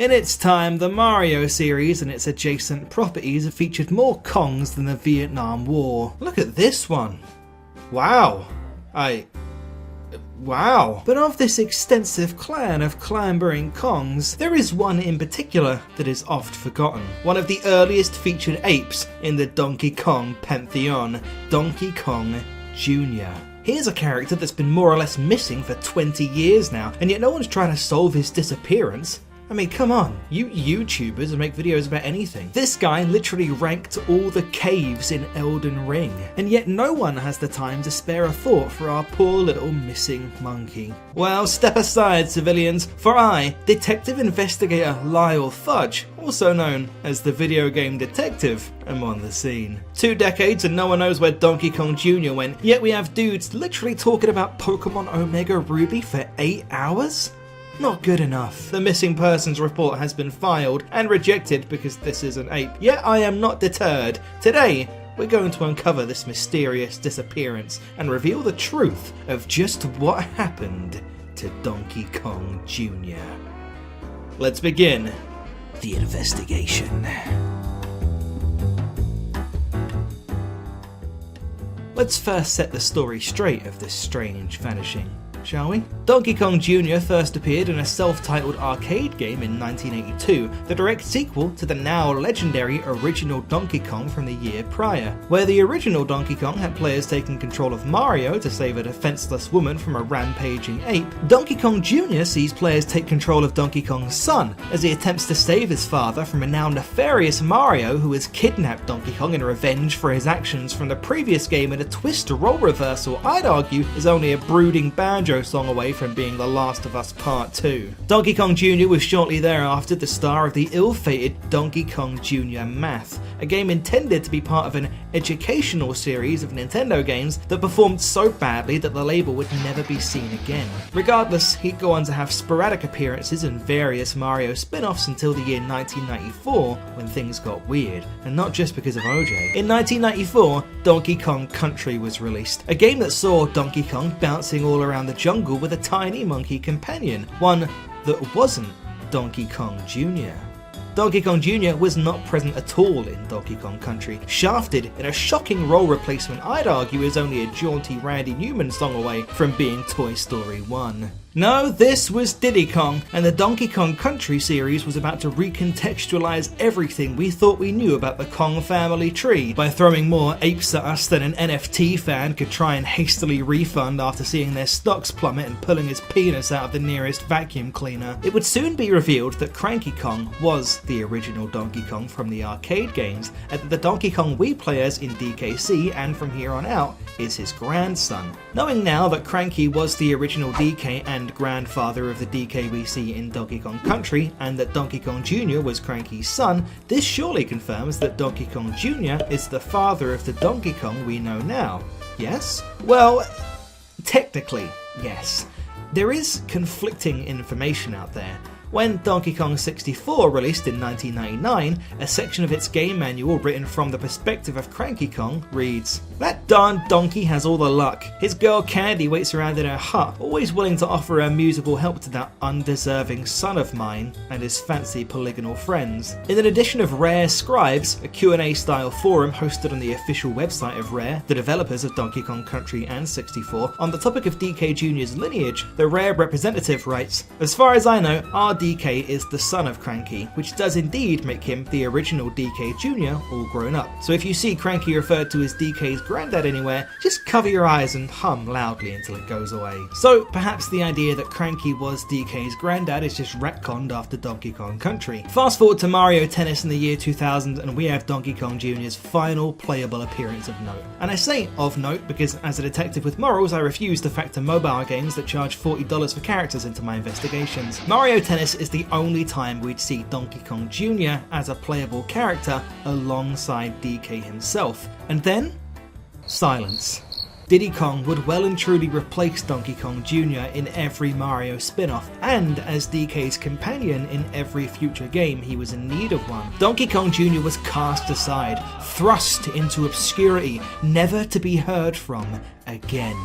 In its time, the Mario series and its adjacent properties have featured more Kongs than the Vietnam War. Look at this one. Wow. Wow. But of this extensive clan of clambering Kongs, there is one in particular that is oft forgotten. One of the earliest featured apes in the Donkey Kong pantheon, Donkey Kong Jr. Here's a character that's been more or less missing for 20 years now, and yet no one's trying to solve his disappearance. I mean, come on, you YouTubers make videos about anything. This guy literally ranked all the caves in Elden Ring, and yet no one has the time to spare a thought for our poor little missing monkey. Well, step aside, civilians, for I, Detective Investigator Lyle Fudj, also known as the video game detective, am on the scene. 2 decades and no one knows where Donkey Kong Jr. went, yet we have dudes literally talking about Pokemon Omega Ruby for 8 hours? Not good enough. The missing persons report has been filed and rejected because this is an ape. Yet I am not deterred. Today, we're going to uncover this mysterious disappearance and reveal the truth of just what happened to Donkey Kong Jr. Let's begin the investigation. Let's first set the story straight of this strange vanishing, shall we? Donkey Kong Jr. first appeared in a self-titled arcade game in 1982, the direct sequel to the now legendary original Donkey Kong from the year prior. Where the original Donkey Kong had players taking control of Mario to save a defenseless woman from a rampaging ape, Donkey Kong Jr. sees players take control of Donkey Kong's son as he attempts to save his father from a now nefarious Mario who has kidnapped Donkey Kong in revenge for his actions from the previous game in a twist role reversal I'd argue is only a brooding banjo song away from being The Last of Us Part 2. Donkey Kong Jr. was shortly thereafter the star of the ill-fated Donkey Kong Jr. Math, a game intended to be part of an educational series of Nintendo games that performed so badly that the label would never be seen again. Regardless, he'd go on to have sporadic appearances in various Mario spin-offs until the year 1994, when things got weird, and not just because of OJ. In 1994, Donkey Kong Country was released, a game that saw Donkey Kong bouncing all around the jungle with a tiny monkey companion, one that wasn't Donkey Kong Jr. Donkey Kong Jr. was not present at all in Donkey Kong Country, shafted in a shocking role replacement I'd argue is only a jaunty Randy Newman song away from being Toy Story 1. No, this was Diddy Kong, and the Donkey Kong Country series was about to recontextualize everything we thought we knew about the Kong family tree by throwing more apes at us than an NFT fan could try and hastily refund after seeing their stocks plummet and pulling his penis out of the nearest vacuum cleaner. It would soon be revealed that Cranky Kong was the original Donkey Kong from the arcade games, and that the Donkey Kong we play as in DKC and from here on out is his grandson. Knowing now that Cranky was the original DK and grandfather of the DK we see in Donkey Kong Country, and that Donkey Kong Jr. was Cranky's son, this surely confirms that Donkey Kong Jr. is the father of the Donkey Kong we know now. Yes? Well, technically, yes. There is conflicting information out there. When Donkey Kong 64 released in 1999, a section of its game manual written from the perspective of Cranky Kong reads, "That darn donkey has all the luck. His girl Candy waits around in her hut, always willing to offer her musical help to that undeserving son of mine and his fancy polygonal friends." In an edition of Rare Scribes, a Q&A style forum hosted on the official website of Rare, the developers of Donkey Kong Country and 64, on the topic of DK Jr.'s lineage, the Rare representative writes, "As far as I know, our DK is the son of Cranky, which does indeed make him the original DK Jr. all grown up. So if you see Cranky referred to as DK's granddad anywhere, just cover your eyes and hum loudly until it goes away." So perhaps the idea that Cranky was DK's granddad is just retconned after Donkey Kong Country. Fast forward to Mario Tennis in the year 2000 and we have Donkey Kong Jr.'s final playable appearance of note. And I say of note because as a detective with morals I refuse to factor mobile games that charge $40 for characters into my investigations. Mario Tennis is the only time we'd see Donkey Kong Jr. as a playable character alongside DK himself. And then, silence. Diddy Kong would well and truly replace Donkey Kong Jr. in every Mario spin-off, and as DK's companion in every future game he was in need of one. Donkey Kong Jr. was cast aside, thrust into obscurity, never to be heard from again.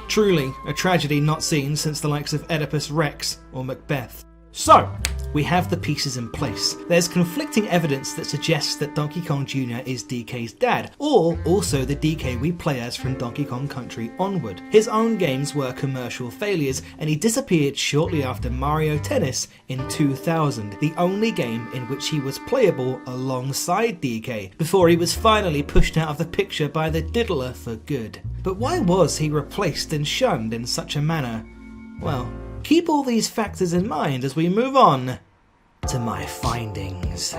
Truly, a tragedy not seen since the likes of Oedipus Rex or Macbeth. So, we have the pieces in place. There's conflicting evidence that suggests that Donkey Kong Jr. is DK's dad, or also the DK we play as from Donkey Kong Country onward. His own games were commercial failures, and he disappeared shortly after Mario Tennis in 2000, the only game in which he was playable alongside DK, before he was finally pushed out of the picture by the diddler for good. But why was he replaced and shunned in such a manner? Well, keep all these factors in mind as we move on to my findings.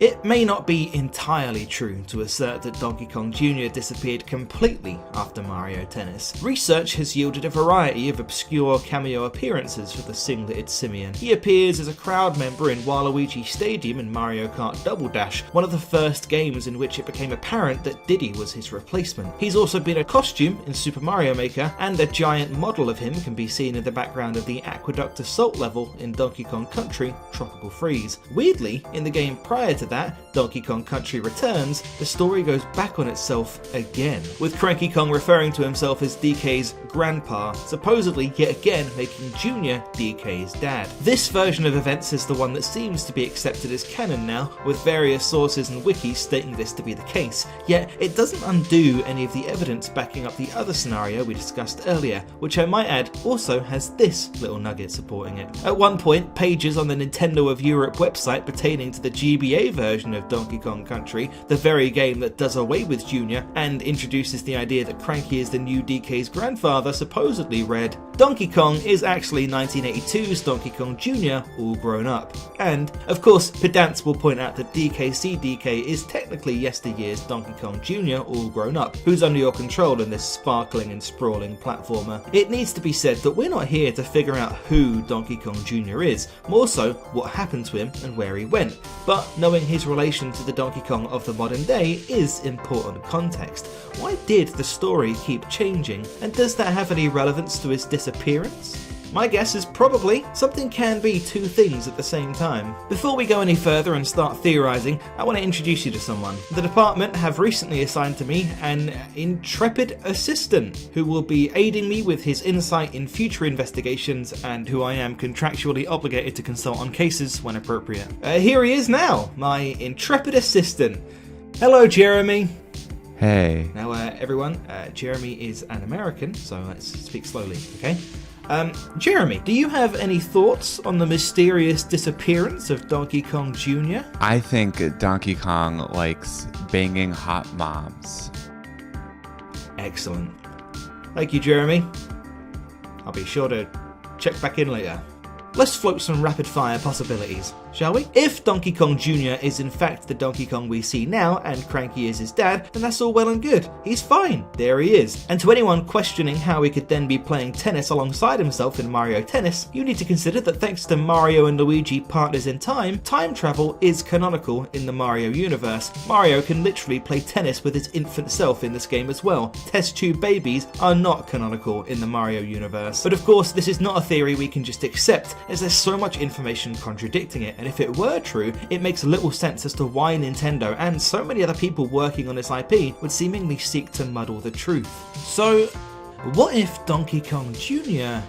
It may not be entirely true to assert that Donkey Kong Jr. disappeared completely after Mario Tennis. Research has yielded a variety of obscure cameo appearances for the singleted simian. He appears as a crowd member in Waluigi Stadium in Mario Kart Double Dash, one of the first games in which it became apparent that Diddy was his replacement. He's also been a costume in Super Mario Maker, and a giant model of him can be seen in the background of the Aqueduct Assault level in Donkey Kong Country Tropical Freeze. Weirdly, in the game prior to that, Donkey Kong Country Returns, the story goes back on itself again, with Cranky Kong referring to himself as DK's grandpa, supposedly yet again making Junior DK's dad. This version of events is the one that seems to be accepted as canon now, with various sources and wikis stating this to be the case, yet it doesn't undo any of the evidence backing up the other scenario we discussed earlier, which I might add also has this little nugget supporting it. At one point, pages on the Nintendo of Europe website pertaining to the GBA version of Donkey Kong Country, the very game that does away with Junior and introduces the idea that Cranky is the new DK's grandfather, supposedly read, Donkey Kong is actually 1982's Donkey Kong Jr. all grown up. And, of course, pedants will point out that DK is technically yesteryear's Donkey Kong Jr. all grown up, who's under your control in this sparkling and sprawling platformer. It needs to be said that we're not here to figure out who Donkey Kong Jr. is, more so what happened to him and where he went. But knowing his relation to the Donkey Kong of the modern day is important context. Why did the story keep changing, and does that have any relevance to his disappearance? My guess is probably something can be two things at the same time. Before we go any further and start theorising, I want to introduce you to someone. The department have recently assigned to me an intrepid assistant who will be aiding me with his insight in future investigations and who I am contractually obligated to consult on cases when appropriate. Here he is now, my intrepid assistant. Hello, Jeremy. Hey. Now, everyone, Jeremy is an American, so let's speak slowly, okay? Jeremy, do you have any thoughts on the mysterious disappearance of Donkey Kong Jr.? I think Donkey Kong likes banging hot moms. Excellent. Thank you, Jeremy. I'll be sure to check back in later. Let's float some rapid-fire possibilities, shall we? If Donkey Kong Jr. is in fact the Donkey Kong we see now, and Cranky is his dad, then that's all well and good. He's fine. There he is. And to anyone questioning how he could then be playing tennis alongside himself in Mario Tennis, you need to consider that thanks to Mario and Luigi partners in time travel is canonical in the Mario universe. Mario can literally play tennis with his infant self in this game as well. Test tube babies are not canonical in the Mario universe. But of course, this is not a theory we can just accept, as there's so much information contradicting it, and if it were true, it makes little sense as to why Nintendo and so many other people working on this IP would seemingly seek to muddle the truth. So, what if Donkey Kong Jr.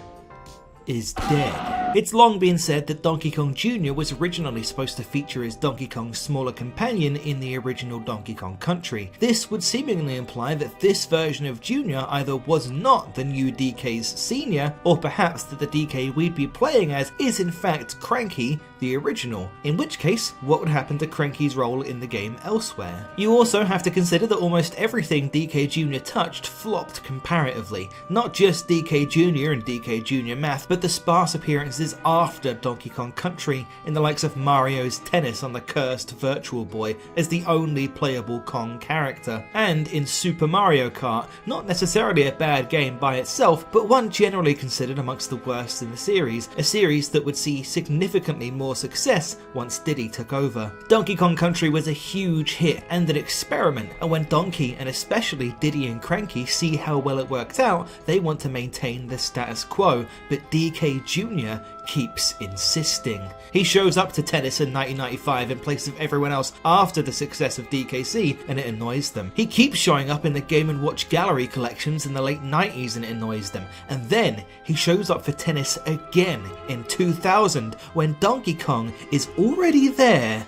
is dead? It's long been said that Donkey Kong Jr. was originally supposed to feature as Donkey Kong's smaller companion in the original Donkey Kong Country. This would seemingly imply that this version of Jr. either was not the new DK's senior, or perhaps that the DK we'd be playing as is in fact Cranky, the original, in which case, what would happen to Cranky's role in the game elsewhere? You also have to consider that almost everything DK Jr. touched flopped comparatively, not just DK Jr. and DK Jr. Math, but the sparse appearances after Donkey Kong Country in the likes of Mario's Tennis on the cursed Virtual Boy as the only playable Kong character, and in Super Mario Kart, not necessarily a bad game by itself, but one generally considered amongst the worst in the series, a series that would see significantly more success once Diddy took over. Donkey Kong Country was a huge hit and an experiment, and when Donkey and especially Diddy and Cranky see how well it worked out, they want to maintain the status quo, but DK Jr. keeps insisting. He shows up to tennis in 1995 in place of everyone else after the success of DKC, and it annoys them. He keeps showing up in the Game & Watch Gallery collections in the late 90s, and it annoys them. And then he shows up for tennis again in 2000 when Donkey Kong is already there,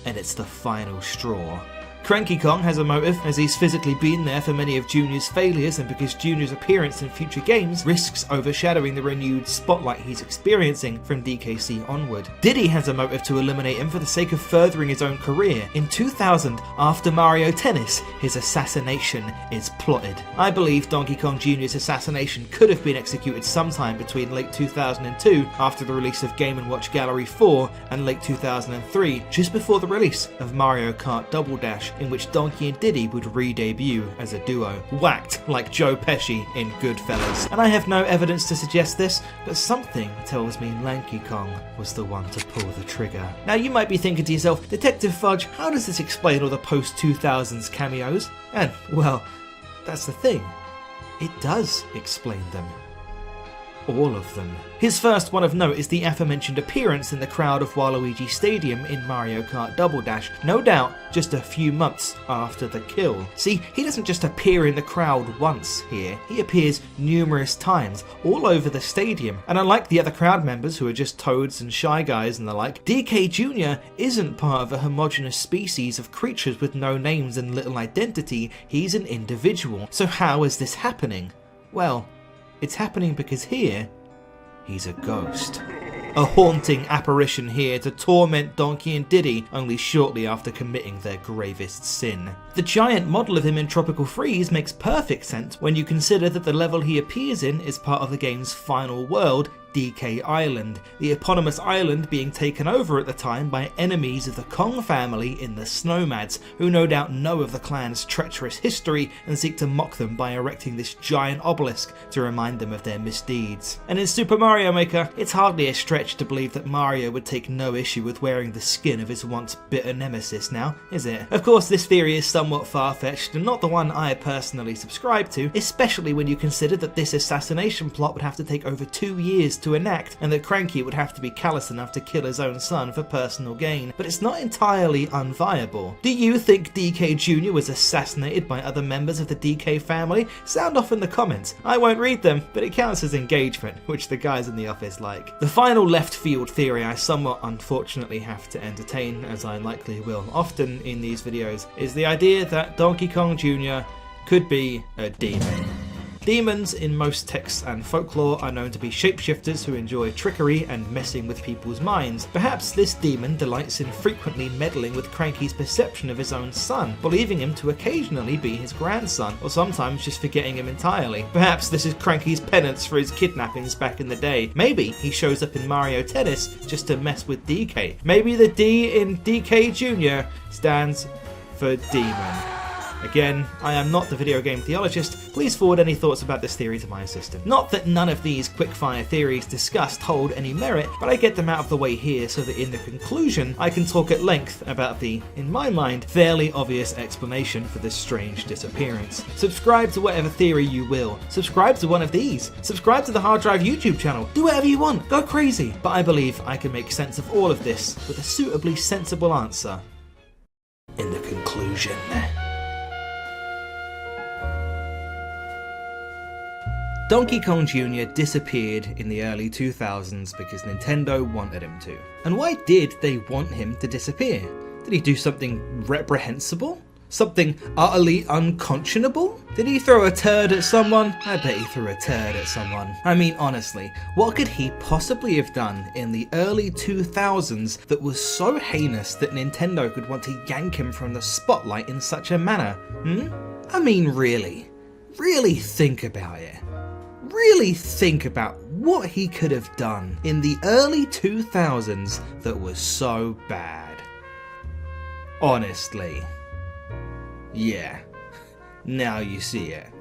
and it's the final straw. Cranky Kong has a motive, as he's physically been there for many of Junior's failures, and because Junior's appearance in future games risks overshadowing the renewed spotlight he's experiencing from DKC onward. Diddy has a motive to eliminate him for the sake of furthering his own career. In 2000, after Mario Tennis, his assassination is plotted. I believe Donkey Kong Jr.'s assassination could have been executed sometime between late 2002, after the release of Game & Watch Gallery 4, and late 2003, just before the release of Mario Kart Double Dash, in which Donkey and Diddy would re-debut as a duo, whacked like Joe Pesci in Goodfellas. And I have no evidence to suggest this, but something tells me Lanky Kong was the one to pull the trigger. Now you might be thinking to yourself, Detective Fudj, how does this explain all the post-2000s cameos? And, well, that's the thing. It does explain them. All of them. His first one of note is the aforementioned appearance in the crowd of Waluigi Stadium in Mario Kart Double Dash, no doubt just a few months after the kill. See, he doesn't just appear in the crowd once here, he appears numerous times, all over the stadium, and unlike the other crowd members who are just toads and shy guys and the like, DK Jr. isn't part of a homogeneous species of creatures with no names and little identity, he's an individual. So how is this happening? Well, it's happening because here, he's a ghost. A haunting apparition here to torment Donkey and Diddy only shortly after committing their gravest sin. The giant model of him in Tropical Freeze makes perfect sense when you consider that the level he appears in is part of the game's final world, DK Island, the eponymous island being taken over at the time by enemies of the Kong family in the Snowmads, who no doubt know of the clan's treacherous history and seek to mock them by erecting this giant obelisk to remind them of their misdeeds. And in Super Mario Maker, it's hardly a stretch to believe that Mario would take no issue with wearing the skin of his once bitter nemesis now, is it? Of course, this theory is somewhat far-fetched and not the one I personally subscribe to, especially when you consider that this assassination plot would have to take over 2 years to enact, and that Cranky would have to be callous enough to kill his own son for personal gain, but it's not entirely unviable. Do you think DK Jr. was assassinated by other members of the DK family? Sound off in the comments. I won't read them, but it counts as engagement, which the guys in the office like. The final left field theory I somewhat unfortunately have to entertain, as I likely will often in these videos, is the idea that Donkey Kong Jr. could be a demon. Demons in most texts and folklore are known to be shapeshifters who enjoy trickery and messing with people's minds. Perhaps this demon delights in frequently meddling with Cranky's perception of his own son, believing him to occasionally be his grandson, or sometimes just forgetting him entirely. Perhaps this is Cranky's penance for his kidnappings back in the day. Maybe he shows up in Mario Tennis just to mess with DK. Maybe the D in DK Jr. stands for demon. Again, I am not the video game theologist, please forward any thoughts about this theory to my assistant. Not that none of these quickfire theories discussed hold any merit, but I get them out of the way here so that in the conclusion I can talk at length about the, in my mind, fairly obvious explanation for this strange disappearance. Subscribe to whatever theory you will. Subscribe to one of these. Subscribe to the Hard Drive YouTube channel. Do whatever you want. Go crazy. But I believe I can make sense of all of this with a suitably sensible answer in the conclusion. Donkey Kong Jr. disappeared in the early 2000s because Nintendo wanted him to. And why did they want him to disappear? Did he do something reprehensible? Something utterly unconscionable? Did he throw a turd at someone? I bet he threw a turd at someone. I mean, honestly, what could he possibly have done in the early 2000s that was so heinous that Nintendo could want to yank him from the spotlight in such a manner? I mean, really think about it. Really think about what he could have done in the early 2000s that was so bad. Honestly. Yeah. Now you see it.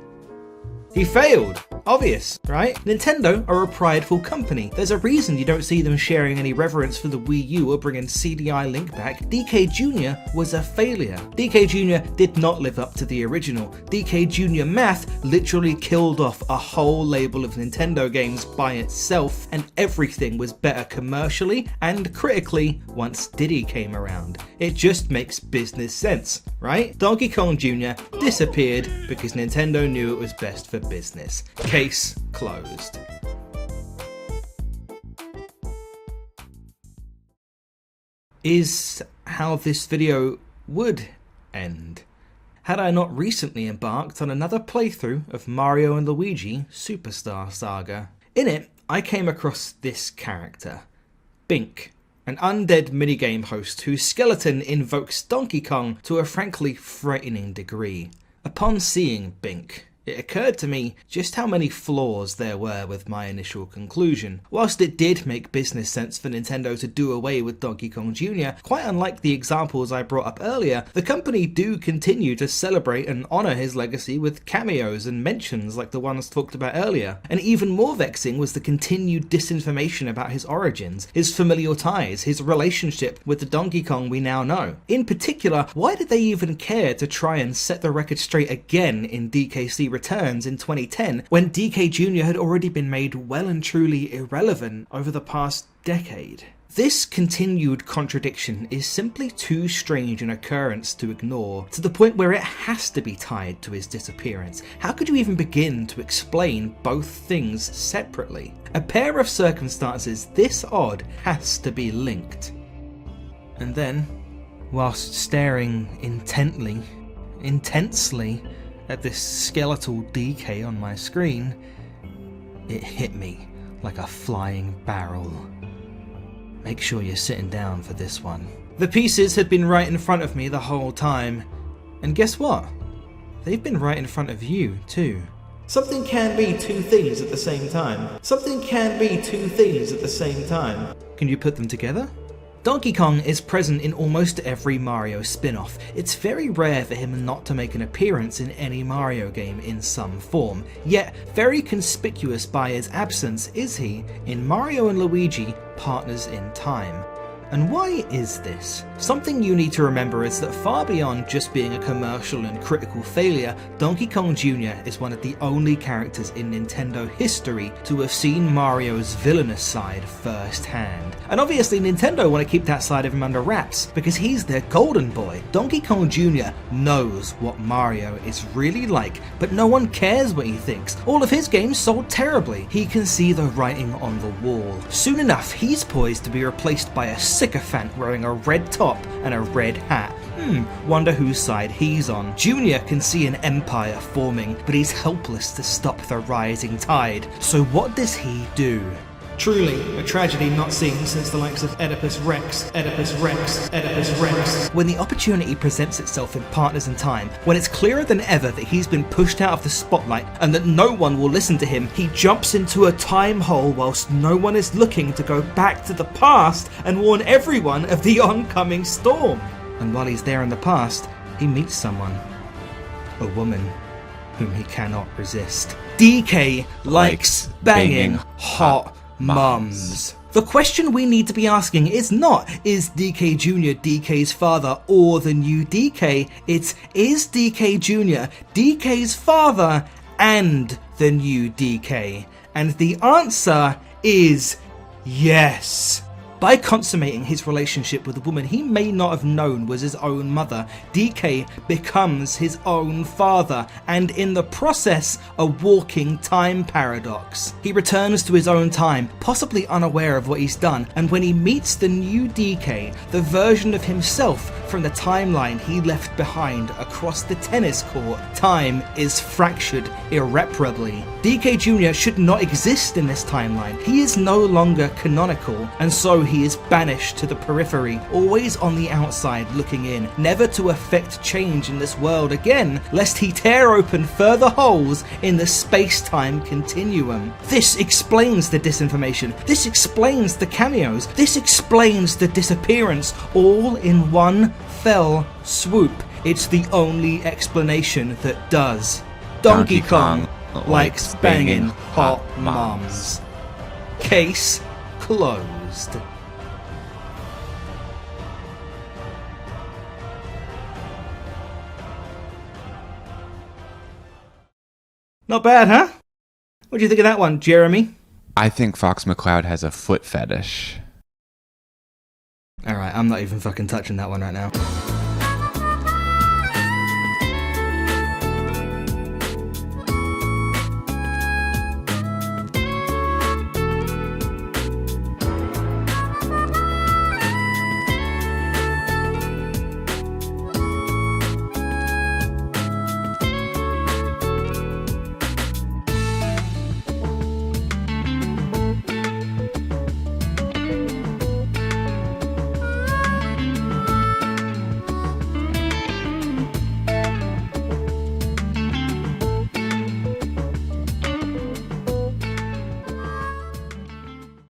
He failed. Obvious, right? Nintendo are a prideful company. There's a reason you don't see them sharing any reverence for the Wii U or bringing CDI Link back. DK Jr. was a failure. DK Jr. did not live up to the original. DK Jr. Math literally killed off a whole label of Nintendo games by itself, and everything was better commercially and critically once Diddy came around. It just makes business sense, right? Donkey Kong Jr. disappeared because Nintendo knew it was best for business. Case closed. Is how this video would end, had I not recently embarked on another playthrough of Mario and Luigi Superstar Saga. In it, I came across this character, Bink, an undead minigame host whose skeleton invokes Donkey Kong to a frankly frightening degree. Upon seeing Bink, it occurred to me just how many flaws there were with my initial conclusion. Whilst it did make business sense for Nintendo to do away with Donkey Kong Jr., quite unlike the examples I brought up earlier, the company do continue to celebrate and honour his legacy with cameos and mentions like the ones talked about earlier. And even more vexing was the continued disinformation about his origins, his familial ties, his relationship with the Donkey Kong we now know. In particular, why did they even care to try and set the record straight again in DKC Returns in 2010 when DK Jr. had already been made well and truly irrelevant over the past decade? This continued contradiction is simply too strange an occurrence to ignore, to the point where it has to be tied to his disappearance. How could you even begin to explain both things separately? A pair of circumstances this odd has to be linked. And then, whilst staring intensely at this skeletal DK on my screen, it hit me like a flying barrel. Make sure you're sitting down for this one. The pieces had been right in front of me the whole time, and guess what? They've been right in front of you too. Something can be two things at the same time. Something can be two things at the same time. Can you put them together? Donkey Kong is present in almost every Mario spin-off. It's very rare for him not to make an appearance in any Mario game in some form, yet very conspicuous by his absence is he in Mario and Luigi Partners in Time. And why is this? Something you need to remember is that far beyond just being a commercial and critical failure, Donkey Kong Jr. is one of the only characters in Nintendo history to have seen Mario's villainous side firsthand. And obviously Nintendo want to keep that side of him under wraps, because he's their golden boy. Donkey Kong Jr. knows what Mario is really like, but no one cares what he thinks. All of his games sold terribly. He can see the writing on the wall. Soon enough, he's poised to be replaced by a sycophant wearing a red top and a red hat. Wonder whose side he's on. Junior can see an empire forming, but he's helpless to stop the rising tide. So what does he do? Truly, a tragedy not seen since the likes of Oedipus Rex, Oedipus Rex, Oedipus Rex. When the opportunity presents itself in Partners in Time, when it's clearer than ever that he's been pushed out of the spotlight and that no one will listen to him, he jumps into a time hole whilst no one is looking to go back to the past and warn everyone of the oncoming storm. And while he's there in the past, he meets someone. A woman whom he cannot resist. DK likes banging hot mums. The question we need to be asking is not, is DK Jr. DK's father or the new DK? It's, is DK Jr. DK's father and the new DK? And the answer is yes. By consummating his relationship with a woman he may not have known was his own mother, DK becomes his own father, and in the process, a walking time paradox. He returns to his own time, possibly unaware of what he's done, and when he meets the new DK, the version of himself from the timeline he left behind across the tennis court, time is fractured irreparably. DK Jr. should not exist in this timeline. He is no longer canonical, and so he is banished to the periphery, always on the outside looking in, never to affect change in this world again, lest he tear open further holes in the space-time continuum. This explains the disinformation, this explains the cameos, this explains the disappearance, all in one fell swoop. It's the only explanation that does. Donkey Kong likes banging hot moms. Case closed. Not bad, huh? What do you think of that one, Jeremy? I think Fox McCloud has a foot fetish. Alright, I'm not even fucking touching that one right now.